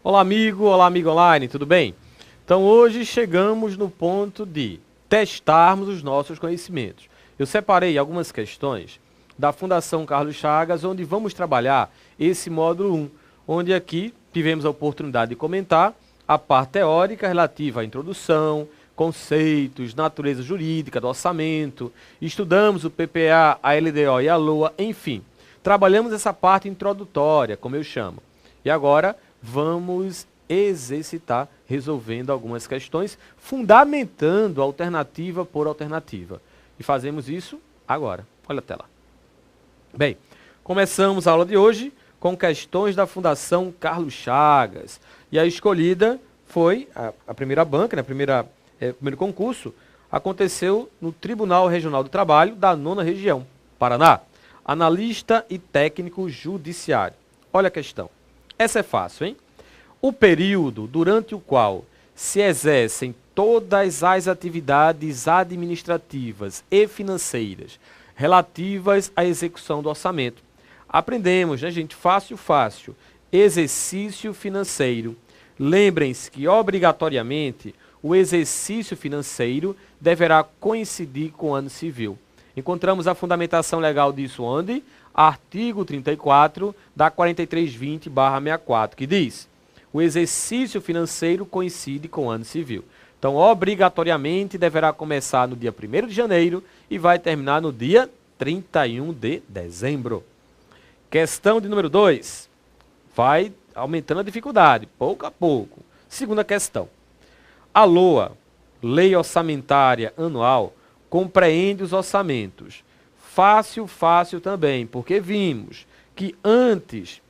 Olá amigo online, tudo bem? Então hoje chegamos no ponto de testarmos os nossos conhecimentos. Eu separei algumas questões da Fundação Carlos Chagas, onde vamos trabalhar esse módulo 1, onde aqui tivemos a oportunidade de comentar a parte teórica relativa à introdução, conceitos, natureza jurídica do orçamento, estudamos o PPA, a LDO e a LOA, enfim, trabalhamos essa parte introdutória, como eu chamo. E agora vamos exercitar resolvendo algumas questões, fundamentando alternativa por alternativa. E fazemos isso agora. Olha a tela. Bem, começamos a aula de hoje com questões da Fundação Carlos Chagas. E a escolhida foi a primeira banca, né, primeiro concurso, aconteceu no Tribunal Regional do Trabalho da 9ª Região, Paraná. Analista e técnico judiciário. Olha a questão. Essa é fácil, hein? O período durante o qual se exercem todas as atividades administrativas e financeiras relativas à execução do orçamento. Aprendemos, né, gente? Fácil. Exercício financeiro. Lembrem-se que, obrigatoriamente, o exercício financeiro deverá coincidir com o ano civil. Encontramos a fundamentação legal disso onde? Artigo 34 da 4320/64, que diz: o exercício financeiro coincide com o ano civil. Então, obrigatoriamente, deverá começar no dia 1º de janeiro e vai terminar no dia 31 de dezembro. Questão de número 2. Vai aumentando a dificuldade, pouco a pouco. Segunda questão. A LOA, Lei Orçamentária Anual, compreende os orçamentos. Fácil também, porque vimos que antes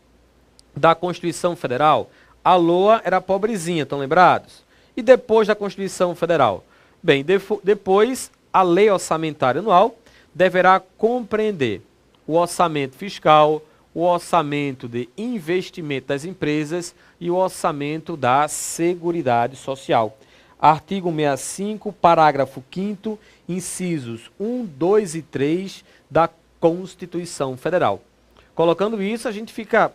da Constituição Federal, a LOA era pobrezinha, estão lembrados? E depois da Constituição Federal? Bem, depois a Lei Orçamentária Anual deverá compreender o orçamento fiscal, o orçamento de investimento das empresas e o orçamento da Seguridade Social. Artigo 65, parágrafo 5º, incisos 1, 2 e 3 da Constituição Federal. Colocando isso, a gente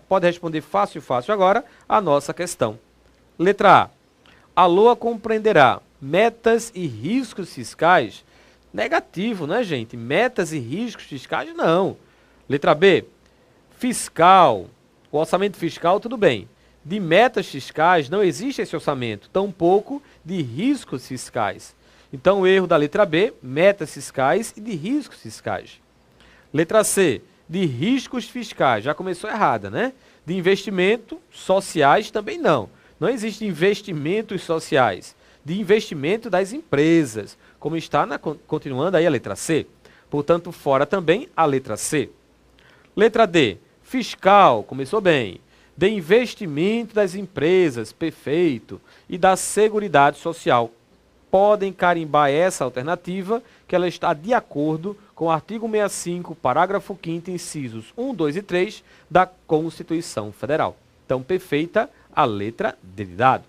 pode responder fácil agora a nossa questão. Letra A. A LOA compreenderá metas e riscos fiscais? Negativo, né, gente? Metas e riscos fiscais, não. Letra B. Fiscal. O orçamento fiscal, tudo bem. De metas fiscais, não existe esse orçamento, tampouco de riscos fiscais. Então, o erro da letra B, metas fiscais e de riscos fiscais. Letra C, de riscos fiscais, já começou errada, né? De investimento sociais também não. Não existe investimentos sociais. De investimento das empresas, como está continuando aí a letra C. Portanto, fora também a letra C. Letra D, fiscal, começou bem. De investimento das empresas, perfeito, e da Seguridade Social. Podem carimbar essa alternativa, que ela está de acordo com o artigo 65, parágrafo 5º, incisos 1, 2 e 3 da Constituição Federal. Então, perfeita a letra D de dado.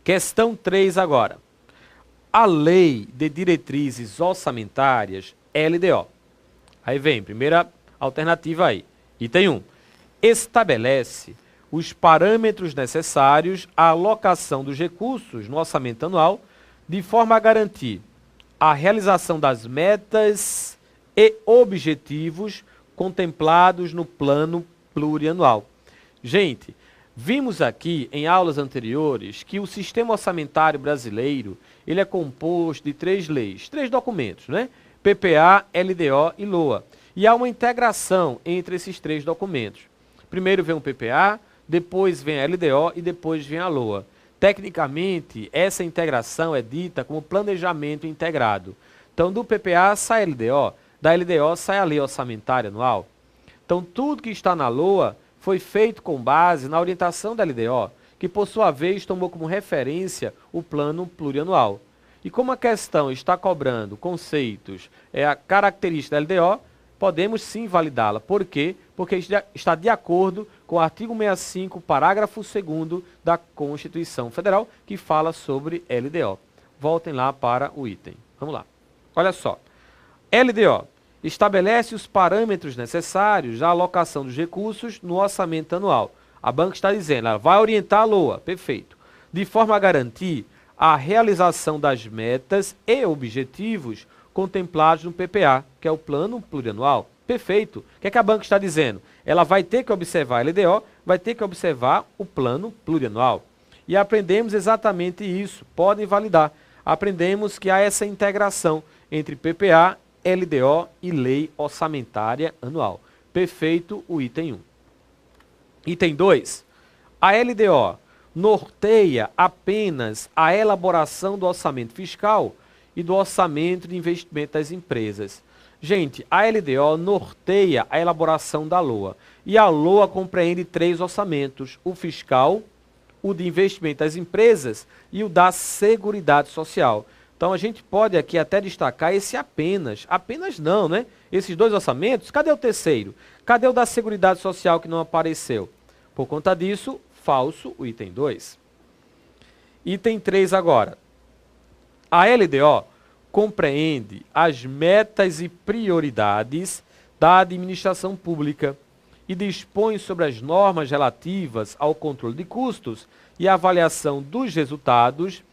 Questão 3 agora. A Lei de Diretrizes Orçamentárias, LDO. Aí vem, primeira alternativa aí. Item 1. Estabelece os parâmetros necessários à alocação dos recursos no orçamento anual, de forma a garantir a realização das metas e objetivos contemplados no plano plurianual. Gente, vimos aqui em aulas anteriores que o sistema orçamentário brasileiro, ele é composto de 3 leis, 3 documentos, né? PPA, LDO e LOA. E há uma integração entre esses 3 documentos. Primeiro vem o PPA, depois vem a LDO e depois vem a LOA. Tecnicamente, essa integração é dita como planejamento integrado. Então, do PPA sai a LDO, da LDO sai a Lei Orçamentária Anual. Então, tudo que está na LOA foi feito com base na orientação da LDO, que por sua vez tomou como referência o plano plurianual. E como a questão está cobrando conceitos, a característica da LDO, podemos sim validá-la. Por quê? Porque está de acordo com o artigo 65, parágrafo 2º da Constituição Federal, que fala sobre LDO. Voltem lá para o item. Vamos lá. Olha só. LDO estabelece os parâmetros necessários à alocação dos recursos no orçamento anual. A banca está dizendo, ela vai orientar a LOA, perfeito, de forma a garantir a realização das metas e objetivos contemplados no PPA, que é o Plano Plurianual. Perfeito. O que é que a banca está dizendo? Ela vai ter que observar a LDO, vai ter que observar o Plano Plurianual. E aprendemos exatamente isso, podem validar. Aprendemos que há essa integração entre PPA, LDO e Lei Orçamentária Anual. Perfeito o item 1. Item 2. A LDO norteia apenas a elaboração do orçamento fiscal e do orçamento de investimento das empresas. Gente, a LDO norteia a elaboração da LOA. E a LOA compreende 3 orçamentos: o fiscal, o de investimento das empresas e o da Seguridade Social. Então a gente pode aqui até destacar esse apenas. Apenas não, né? Esses 2 orçamentos, cadê o terceiro? Cadê o da Seguridade Social que não apareceu? Por conta disso, falso o item 2. Item 3 agora. A LDO compreende as metas e prioridades da administração pública e dispõe sobre as normas relativas ao controle de custos e avaliação dos resultados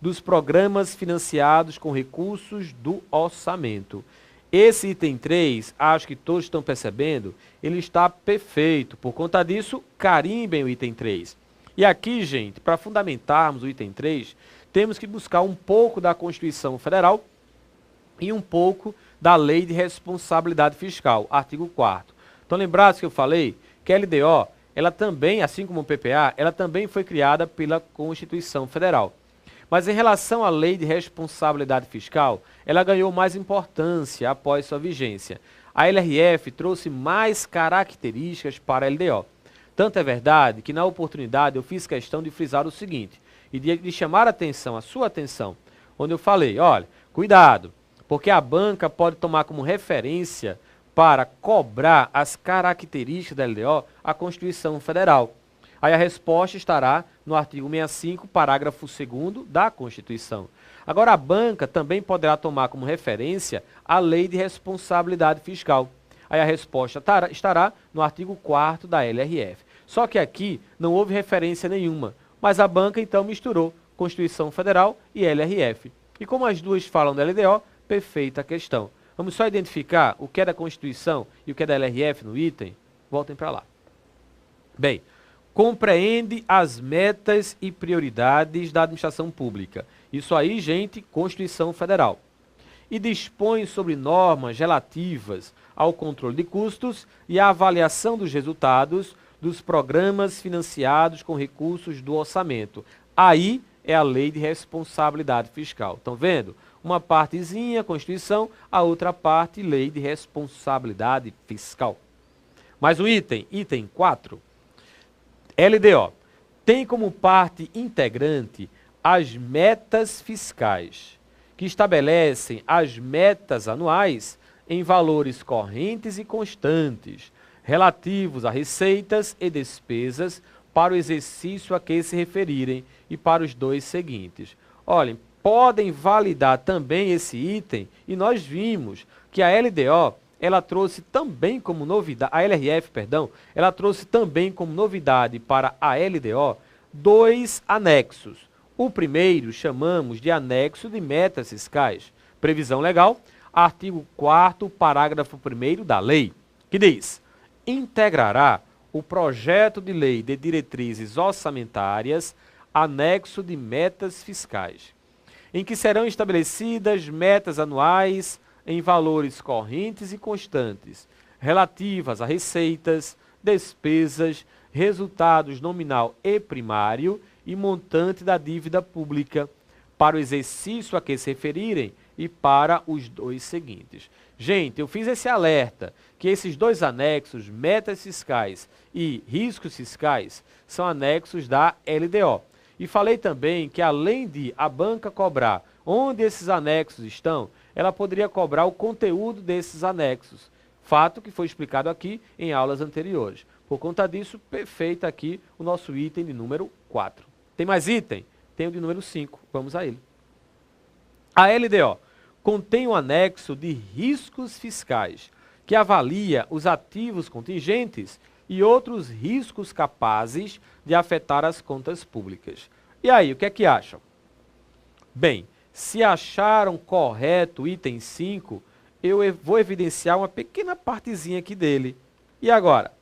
dos programas financiados com recursos do orçamento. Esse item 3, acho que todos estão percebendo, ele está perfeito. Por conta disso, carimbem o item 3. E aqui, gente, para fundamentarmos o item 3, temos que buscar um pouco da Constituição Federal e um pouco da Lei de Responsabilidade Fiscal, artigo 4º. Então, lembrados que eu falei que a LDO, ela também, assim como o PPA, ela também foi criada pela Constituição Federal. Mas em relação à Lei de Responsabilidade Fiscal, ela ganhou mais importância após sua vigência. A LRF trouxe mais características para a LDO. Tanto é verdade que, na oportunidade, eu fiz questão de frisar o seguinte, e de chamar a atenção, a sua atenção, onde eu falei, olha, cuidado, porque a banca pode tomar como referência para cobrar as características da LDO a Constituição Federal. Aí a resposta estará no artigo 65, parágrafo 2º da Constituição. Agora, a banca também poderá tomar como referência a Lei de Responsabilidade Fiscal. Aí a resposta estará no artigo 4º da LRF. Só que aqui não houve referência nenhuma, mas a banca então misturou Constituição Federal e LRF. E como as duas falam da LDO, perfeita a questão. Vamos só identificar o que é da Constituição e o que é da LRF no item? Voltem para lá. Bem, compreende as metas e prioridades da administração pública. Isso aí, gente, Constituição Federal. E dispõe sobre normas relativas ao controle de custos e à avaliação dos resultados dos programas financiados com recursos do orçamento. Aí é a Lei de Responsabilidade Fiscal. Estão vendo? Uma partezinha, Constituição, a outra parte, Lei de Responsabilidade Fiscal. Mais um item, item 4. LDO tem como parte integrante as metas fiscais, que estabelecem as metas anuais em valores correntes e constantes, relativos a receitas e despesas para o exercício a que se referirem e para os 2 seguintes. Olhem, podem validar também esse item e nós vimos que a LDO ela trouxe também como novidade, a LRF, perdão, ela trouxe também como novidade para a LDO 2 anexos. O primeiro chamamos de anexo de metas fiscais. Previsão legal, artigo 4º, parágrafo 1º da lei, que diz: integrará o projeto de lei de diretrizes orçamentárias, anexo de metas fiscais, em que serão estabelecidas metas anuais em valores correntes e constantes, relativas a receitas, despesas, resultados nominal e primário e montante da dívida pública, para o exercício a que se referirem e para os 2 seguintes. Gente, eu fiz esse alerta que esses 2 anexos, metas fiscais e riscos fiscais, são anexos da LDO. E falei também que, além de a banca cobrar onde esses anexos estão, ela poderia cobrar o conteúdo desses anexos. Fato que foi explicado aqui em aulas anteriores. Por conta disso, perfeito aqui o nosso item de número 4. Tem mais item? Tem o de número 5. Vamos a ele. A LDO contém um anexo de riscos fiscais, que avalia os ativos contingentes e outros riscos capazes de afetar as contas públicas. E aí, o que é que acham? Bem, se acharam correto o item 5, eu vou evidenciar uma pequena partezinha aqui dele. E agora?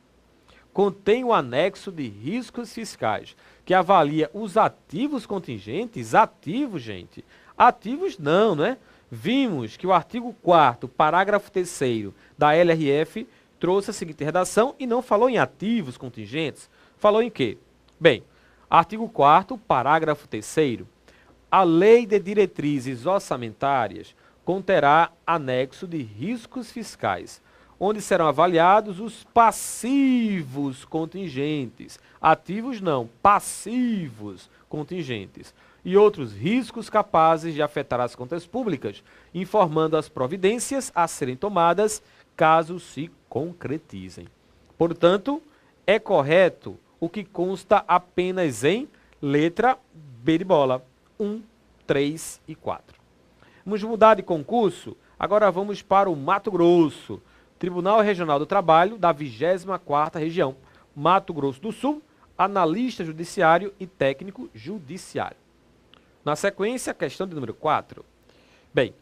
Contém o anexo de riscos fiscais, que avalia os ativos contingentes. Ativos, gente? Ativos não, né? Vimos que o artigo 4º, parágrafo 3º da LRF trouxe a seguinte redação e não falou em ativos contingentes. Falou em quê? Bem, artigo 4º, parágrafo 3º. A Lei de Diretrizes Orçamentárias conterá anexo de riscos fiscais, onde serão avaliados os passivos contingentes. Ativos não, passivos contingentes. E outros riscos capazes de afetar as contas públicas, informando as providências a serem tomadas caso se concretizem. Portanto, é correto o que consta apenas em letra B de bola, 1, 3 e 4. Vamos mudar de concurso, agora vamos para o Mato Grosso. Tribunal Regional do Trabalho da 24ª Região, Mato Grosso do Sul, analista judiciário e técnico judiciário. Na sequência, a questão de número 4. Bem,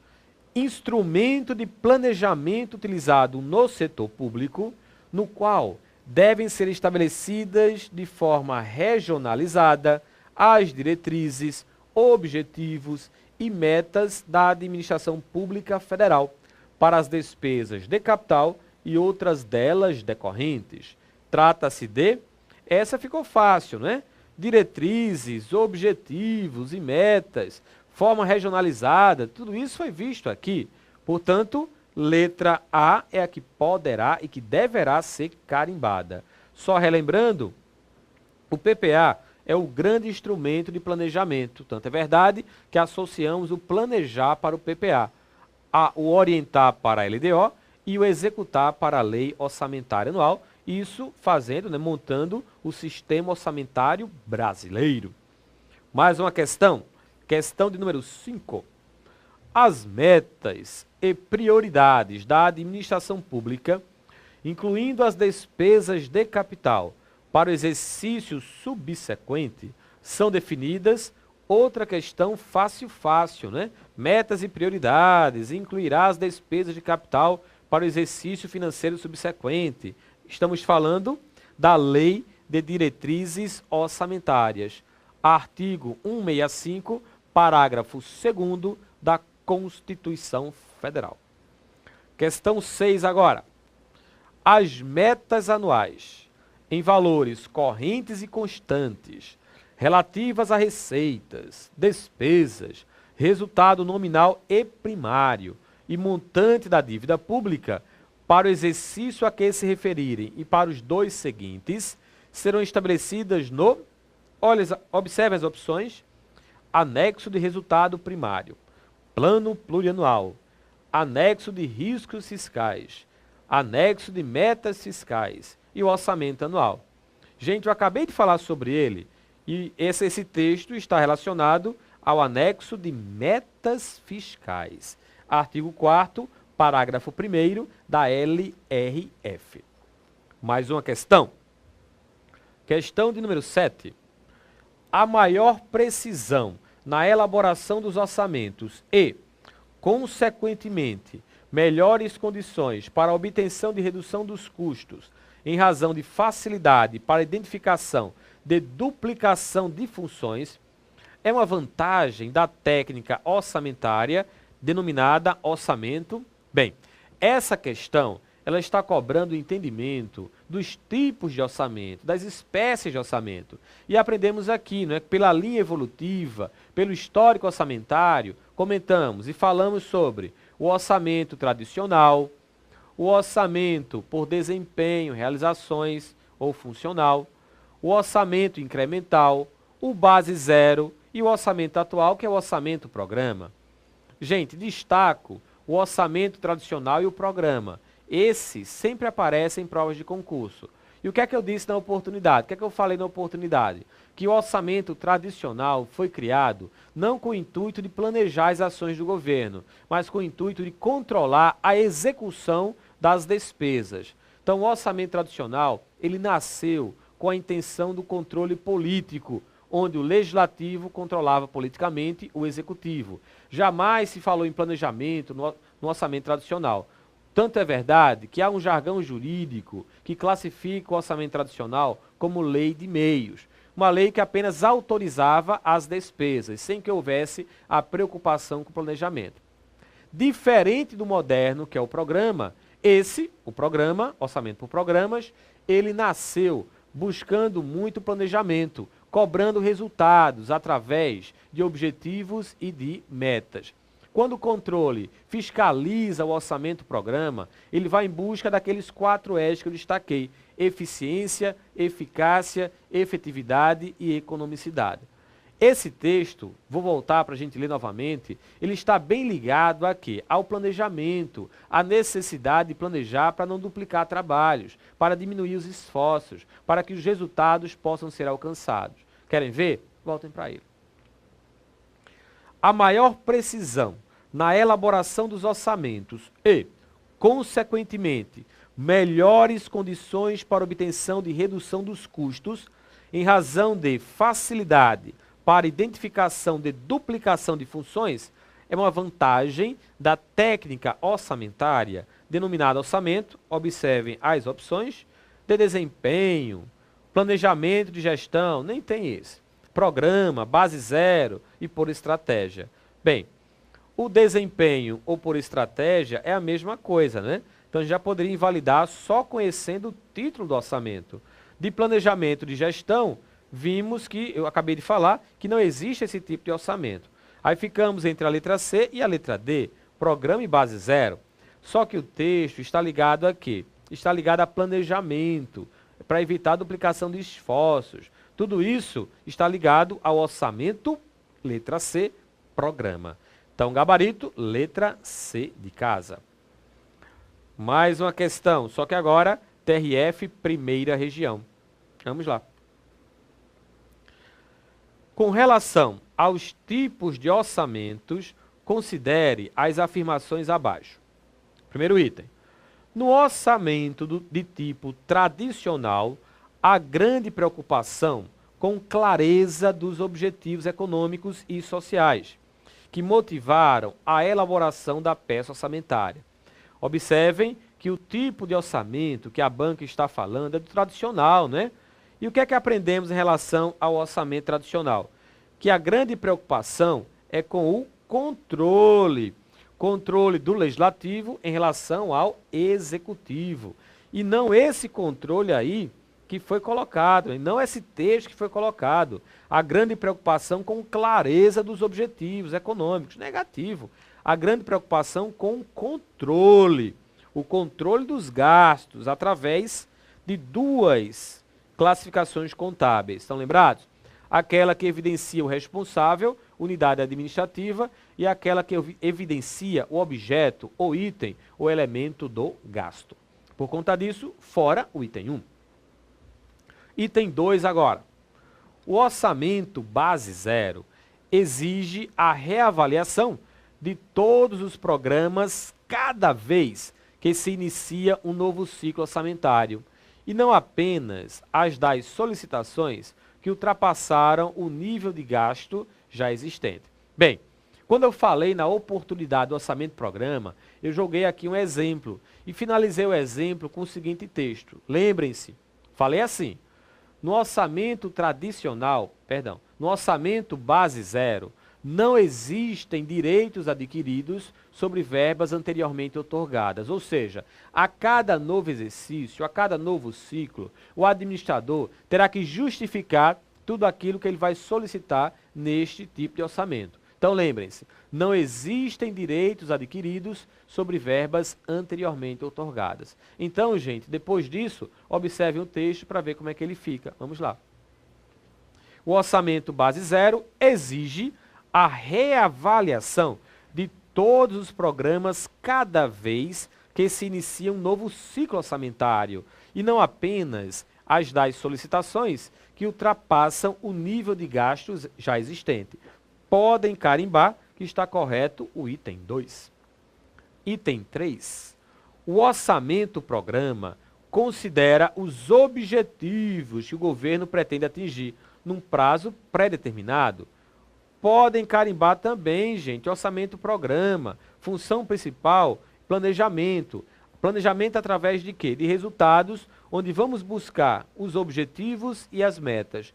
instrumento de planejamento utilizado no setor público, no qual devem ser estabelecidas de forma regionalizada as diretrizes, objetivos e metas da administração pública federal para as despesas de capital e outras delas decorrentes. Trata-se de... Essa ficou fácil, né? Diretrizes, objetivos e metas, forma regionalizada, tudo isso foi visto aqui. Portanto, letra A é a que poderá e que deverá ser carimbada. Só relembrando, o PPA é o grande instrumento de planejamento. Tanto é verdade que associamos o planejar para o PPA, o orientar para a LDO e o executar para a Lei Orçamentária Anual, isso fazendo, né, montando o sistema orçamentário brasileiro. Mais uma questão, questão de número 5. As metas e prioridades da administração pública, incluindo as despesas de capital para o exercício subsequente, são definidas. Outra questão fácil, né? Metas e prioridades, incluirá as despesas de capital para o exercício financeiro subsequente. Estamos falando da Lei de Diretrizes Orçamentárias. Artigo 165, parágrafo 2º da Constituição Federal. Questão 6 agora. As metas anuais, em valores correntes e constantes, relativas a receitas, despesas, resultado nominal e primário e montante da dívida pública para o exercício a que se referirem e para os dois seguintes, serão estabelecidas no... Observe as opções. Anexo de resultado primário, plano plurianual, anexo de riscos fiscais, anexo de metas fiscais e o orçamento anual. Gente, eu acabei de falar sobre ele e esse texto está relacionado ao anexo de metas fiscais. Artigo 4º, parágrafo 1º da LRF. Mais uma questão. Questão de número 7. A maior precisão na elaboração dos orçamentos e, consequentemente, melhores condições para a obtenção de redução dos custos em razão de facilidade para a identificação de duplicação de funções é uma vantagem da técnica orçamentária denominada orçamento. Bem, essa questão ela está cobrando o entendimento dos tipos de orçamento, das espécies de orçamento. E aprendemos aqui, né, pela linha evolutiva, pelo histórico orçamentário, comentamos e falamos sobre o orçamento tradicional, o orçamento por desempenho, realizações ou funcional, o orçamento incremental, o base zero e o orçamento atual, que é o orçamento programa. Gente, destaco o orçamento tradicional e o programa. Esse sempre aparece em provas de concurso. E o que é que eu disse na oportunidade? O que é que eu falei na oportunidade? Que o orçamento tradicional foi criado não com o intuito de planejar as ações do governo, mas com o intuito de controlar a execução das despesas. Então, o orçamento tradicional, ele nasceu com a intenção do controle político, onde o legislativo controlava politicamente o executivo. Jamais se falou em planejamento no orçamento tradicional. Tanto é verdade que há um jargão jurídico que classifica o orçamento tradicional como lei de meios. Uma lei que apenas autorizava as despesas, sem que houvesse a preocupação com o planejamento. Diferente do moderno, que é o programa, o programa, orçamento por programas, ele nasceu buscando muito planejamento, cobrando resultados através de objetivos e de metas. Quando o controle fiscaliza o orçamento-programa, ele vai em busca daqueles 4 eixos que eu destaquei: eficiência, eficácia, efetividade e economicidade. Esse texto, vou voltar para a gente ler novamente, ele está bem ligado a quê? Ao planejamento, à necessidade de planejar para não duplicar trabalhos, para diminuir os esforços, para que os resultados possam ser alcançados. Querem ver? Voltem para ele. A maior precisão na elaboração dos orçamentos e, consequentemente, melhores condições para obtenção de redução dos custos, em razão de facilidade para identificação de duplicação de funções, é uma vantagem da técnica orçamentária, denominada orçamento, observem as opções, de desempenho, planejamento de gestão, nem tem esse, programa, base zero e por estratégia. Bem, o desempenho ou por estratégia é a mesma coisa, né? Então, a gente já poderia invalidar só conhecendo o título do orçamento. De planejamento de gestão, vimos que, eu acabei de falar, que não existe esse tipo de orçamento. Aí ficamos entre a letra C e a letra D, programa e base zero. Só que o texto está ligado a quê? Está ligado a planejamento, para evitar a duplicação de esforços. Tudo isso está ligado ao orçamento, letra C, programa. Então, gabarito, letra C de casa. Mais uma questão, só que agora, TRF, primeira região. Vamos lá. Com relação aos tipos de orçamentos, considere as afirmações abaixo. Primeiro item. No orçamento de tipo tradicional, há grande preocupação com clareza dos objetivos econômicos e sociais, que motivaram a elaboração da peça orçamentária. Observem que o tipo de orçamento que a banca está falando é do tradicional, né? E o que é que aprendemos em relação ao orçamento tradicional? Que a grande preocupação é com o controle do legislativo em relação ao executivo. E não esse controle aí que foi colocado, e não esse texto que foi colocado. A grande preocupação com clareza dos objetivos econômicos, negativo. A grande preocupação com o controle dos gastos através de 2 classificações contábeis. Estão lembrados? Aquela que evidencia o responsável, unidade administrativa, e aquela que evidencia o objeto, o item, o elemento do gasto. Por conta disso, fora o item 1. Item 2 agora. O orçamento base zero exige a reavaliação de todos os programas cada vez que se inicia um novo ciclo orçamentário, e não apenas as das solicitações que ultrapassaram o nível de gasto já existente. Bem, quando eu falei na oportunidade do orçamento-programa, eu joguei aqui um exemplo e finalizei o exemplo com o seguinte texto. Lembrem-se, falei assim, no orçamento no orçamento base zero, não existem direitos adquiridos sobre verbas anteriormente outorgadas. Ou seja, a cada novo exercício, a cada novo ciclo, o administrador terá que justificar tudo aquilo que ele vai solicitar neste tipo de orçamento. Então, lembrem-se, não existem direitos adquiridos sobre verbas anteriormente outorgadas. Então, gente, depois disso, observem o texto para ver como é que ele fica. Vamos lá. O orçamento base zero exige a reavaliação de todos os programas cada vez que se inicia um novo ciclo orçamentário, e não apenas as das solicitações que ultrapassam o nível de gastos já existente. Podem carimbar que está correto o item 2. Item 3. O orçamento-programa considera os objetivos que o governo pretende atingir num prazo pré-determinado. Podem carimbar também, gente, orçamento-programa, função principal, planejamento. Planejamento através de quê? De resultados, onde vamos buscar os objetivos e as metas.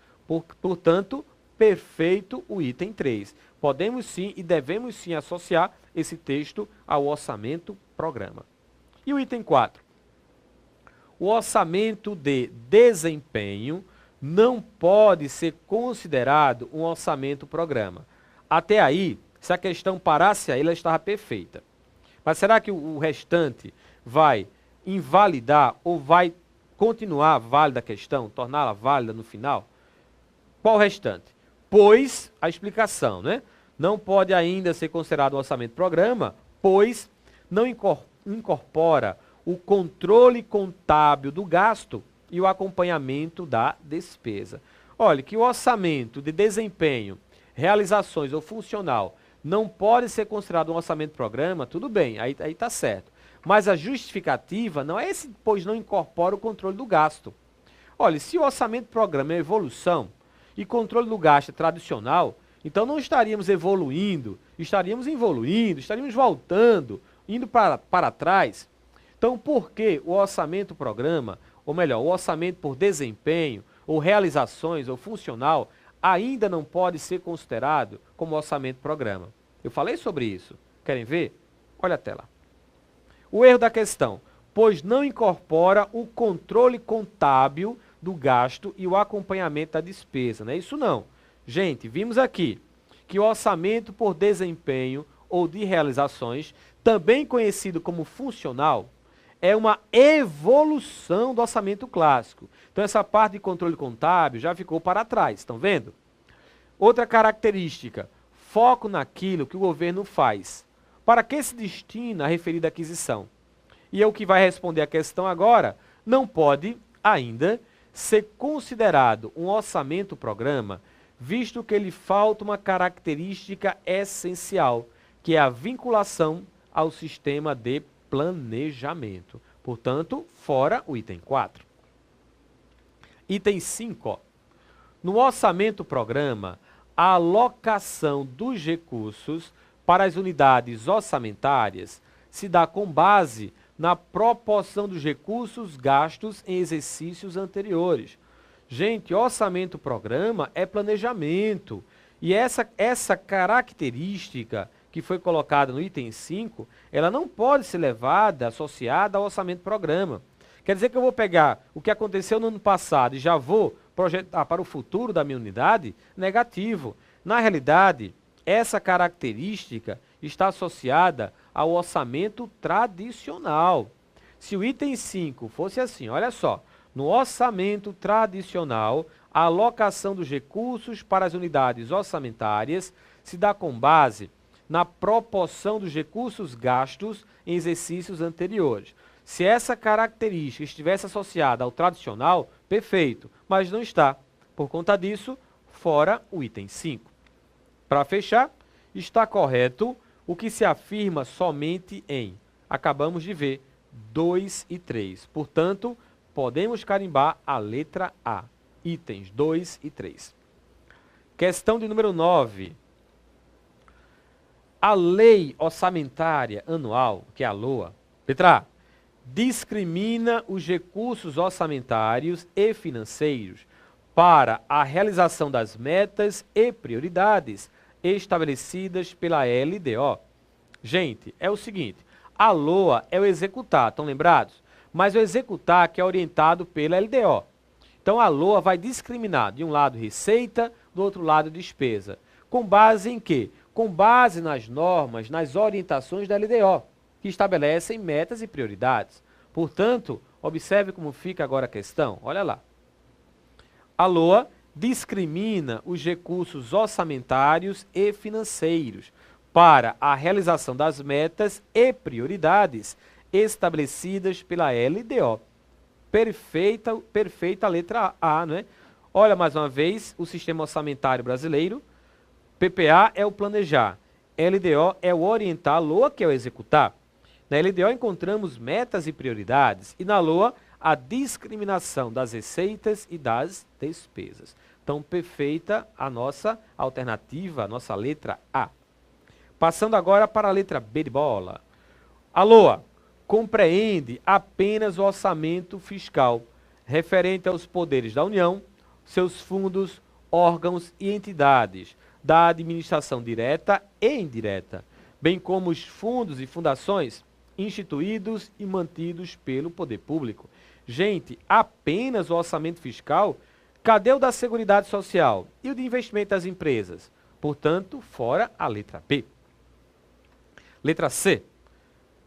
Portanto, perfeito o item 3. Podemos sim e devemos sim associar esse texto ao orçamento-programa. E o item 4? O orçamento de desempenho não pode ser considerado um orçamento-programa. Até aí, se a questão parasse aí, ela estava perfeita. Mas será que o restante vai invalidar ou vai continuar válida a questão, torná-la válida no final? Qual o restante? Pois, a explicação, né? Não pode ainda ser considerado um orçamento-programa, pois não incorpora o controle contábil do gasto e o acompanhamento da despesa. Olha, que o orçamento de desempenho, realizações ou funcional não pode ser considerado um orçamento-programa, tudo bem, aí está certo. Mas a justificativa não é esse, pois não incorpora o controle do gasto. Olha, se o orçamento-programa é evolução e controle do gasto é tradicional, então não estaríamos evoluindo, estaríamos involuindo, estaríamos voltando, indo para trás. Então, por que o orçamento-programa, ou melhor, o orçamento por desempenho, ou realizações, ou funcional, ainda não pode ser considerado como orçamento-programa? Eu falei sobre isso. Querem ver? Olha a tela. O erro da questão, pois não incorpora o controle contábil do gasto e o acompanhamento da despesa, não é isso não. Gente, vimos aqui que o orçamento por desempenho ou de realizações, também conhecido como funcional, é uma evolução do orçamento clássico. Então essa parte de controle contábil já ficou para trás, estão vendo? Outra característica, foco naquilo que o governo faz. Para que se destina a referida aquisição? E é o que vai responder a questão agora, não pode ainda ser considerado um orçamento-programa, visto que lhe falta uma característica essencial, que é a vinculação ao sistema de planejamento. Portanto, fora o item 4. Item 5. Ó. No orçamento-programa, a alocação dos recursos para as unidades orçamentárias se dá com base na proporção dos recursos gastos em exercícios anteriores. Gente, orçamento-programa é planejamento. E essa característica que foi colocada no item 5, ela não pode ser levada, associada ao orçamento-programa. Quer dizer que eu vou pegar o que aconteceu no ano passado e já vou projetar para o futuro da minha unidade? Negativo. Na realidade, essa característica está associada ao orçamento tradicional. Se o item 5 fosse assim, olha só, no orçamento tradicional, a alocação dos recursos para as unidades orçamentárias se dá com base na proporção dos recursos gastos em exercícios anteriores. Se essa característica estivesse associada ao tradicional, perfeito, mas não está. Por conta disso, fora o item 5. Para fechar, está correto o que se afirma somente em, acabamos de ver, 2 e 3. Portanto, podemos carimbar a letra A, itens 2 e 3. Questão de número 9. A Lei Orçamentária Anual, que é a LOA, letra A, discrimina os recursos orçamentários e financeiros para a realização das metas e prioridades estabelecidas pela LDO. Gente, é o seguinte, a LOA é o executar, estão lembrados? Mas o executar que é orientado pela LDO. Então a LOA vai discriminar de um lado receita, do outro lado despesa. Com base em quê? Com base nas normas, nas orientações da LDO, que estabelecem metas e prioridades. Portanto, observe como fica agora a questão. Olha lá. A LOA discrimina os recursos orçamentários e financeiros para a realização das metas e prioridades estabelecidas pela LDO. Perfeita a letra A, não é? Olha mais uma vez o sistema orçamentário brasileiro. PPA é o planejar, LDO é o orientar, LOA que é o executar. Na LDO encontramos metas e prioridades e na LOA a discriminação das receitas e das despesas. Então, perfeita a nossa alternativa, a nossa letra A. Passando agora para a letra B de bola. A LOA compreende apenas o orçamento fiscal, referente aos poderes da União, seus fundos, órgãos e entidades, da administração direta e indireta, bem como os fundos e fundações instituídos e mantidos pelo poder público. Gente, apenas o orçamento fiscal? Cadê o da Seguridade Social e o de investimento das empresas? Portanto, fora a letra B. Letra C.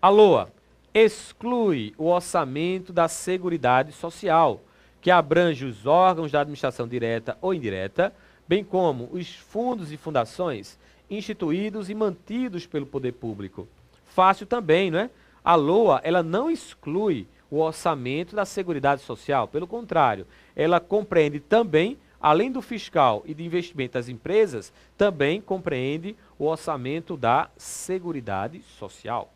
A LOA exclui o orçamento da Seguridade Social, que abrange os órgãos da administração direta ou indireta, bem como os fundos e fundações instituídos e mantidos pelo poder público. Fácil também, não é? A LOA, ela não exclui o orçamento da Seguridade Social, pelo contrário, ela compreende também, além do fiscal e de investimento das empresas, também compreende o orçamento da Seguridade Social.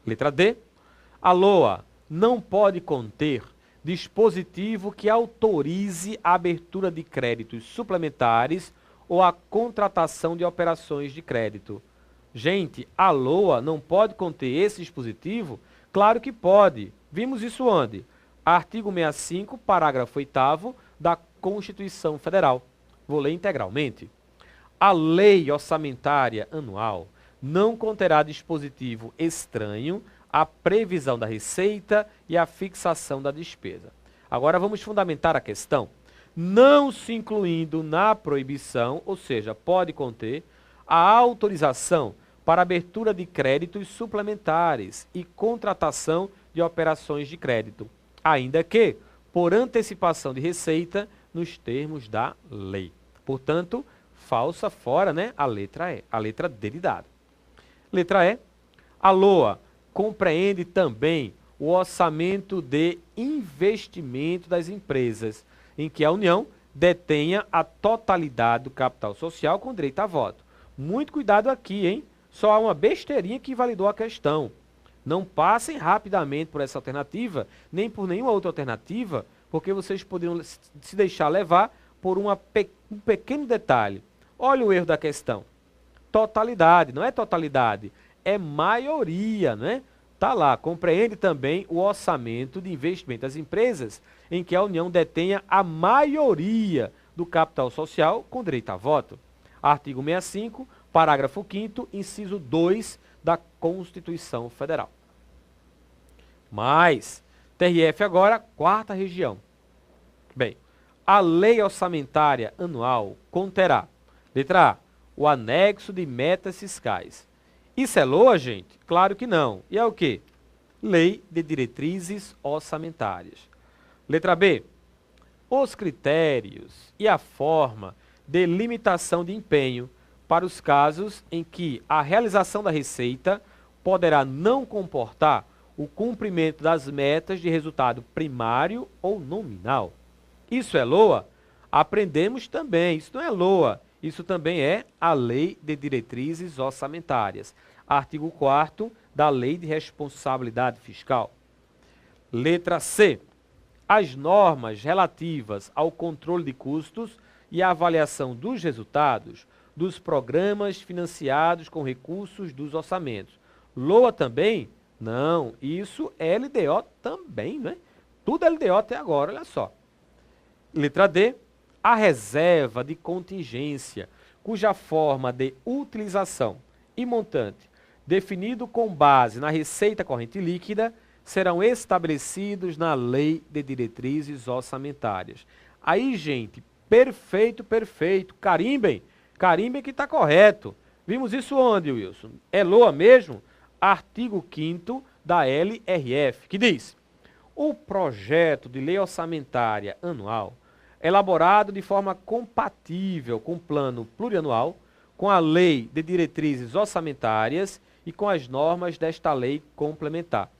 Letra D. A LOA não pode conter dispositivo que autorize a abertura de créditos suplementares ou a contratação de operações de crédito. Gente, a LOA não pode conter esse dispositivo? Claro que pode. Vimos isso onde? Artigo 65, parágrafo 8º da Constituição Federal. Vou ler integralmente. A lei orçamentária anual não conterá dispositivo estranho à previsão da receita e à fixação da despesa. Agora vamos fundamentar a questão. Não se incluindo na proibição, ou seja, pode conter, a autorização para abertura de créditos suplementares e contratação de operações de crédito, ainda que por antecipação de receita nos termos da lei. Portanto, falsa fora, né, a letra E, a letra D de dado. Letra E, a LOA compreende também o orçamento de investimento das empresas, em que a União detenha a totalidade do capital social com direito a voto. Muito cuidado aqui, hein? Só há uma besteirinha que validou a questão. Não passem rapidamente por essa alternativa, nem por nenhuma outra alternativa, porque vocês poderiam se deixar levar por um pequeno detalhe. Olha o erro da questão. Totalidade, não é totalidade, é maioria, né? Tá lá, compreende também o orçamento de investimento das empresas, em que a União detenha a maioria do capital social com direito a voto. Artigo 65, parágrafo 5º, inciso 2 da Constituição Federal. Mas, TRF agora, quarta região. Bem, a lei orçamentária anual conterá, letra A, o anexo de metas fiscais. Isso é LOA, gente? Claro que não. E é o quê? Lei de diretrizes orçamentárias. Letra B, os critérios e a forma de limitação de empenho para os casos em que a realização da receita poderá não comportar o cumprimento das metas de resultado primário ou nominal. Isso é LOA? Aprendemos também, isso não é LOA, isso também é a Lei de Diretrizes Orçamentárias, artigo 4º da Lei de Responsabilidade Fiscal. Letra C. As normas relativas ao controle de custos e a avaliação dos resultados dos programas financiados com recursos dos orçamentos. LOA também? Não, isso é LDO também, né? Tudo é LDO até agora, olha só. Letra D, a reserva de contingência, cuja forma de utilização e montante, definido com base na receita corrente líquida, serão estabelecidos na Lei de Diretrizes Orçamentárias. Aí, gente, perfeito, perfeito. Carimbem que está correto. Vimos isso onde, Wilson? É LOA mesmo? Artigo 5º da LRF, que diz: o projeto de lei orçamentária anual, elaborado de forma compatível com o plano plurianual, com a lei de diretrizes orçamentárias e com as normas desta lei complementar.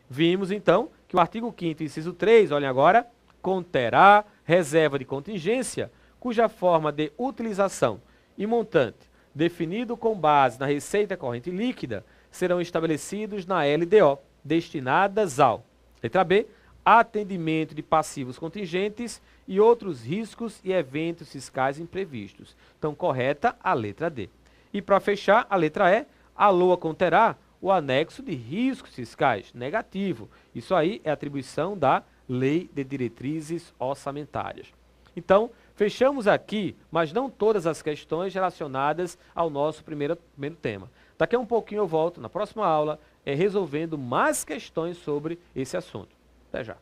Vimos, então, que o artigo 5º, inciso 3, olhem agora, conterá reserva de contingência, cuja forma de utilização e montante, definido com base na receita corrente líquida, serão estabelecidos na LDO, destinadas ao, letra B, atendimento de passivos contingentes e outros riscos e eventos fiscais imprevistos. Então, correta a letra D. E para fechar, a letra E, a LOA conterá o anexo de riscos fiscais, negativo. Isso aí é atribuição da Lei de Diretrizes Orçamentárias. Então, fechamos aqui, mas não todas as questões relacionadas ao nosso primeiro tema. Daqui a um pouquinho eu volto, na próxima aula, resolvendo mais questões sobre esse assunto. Até já.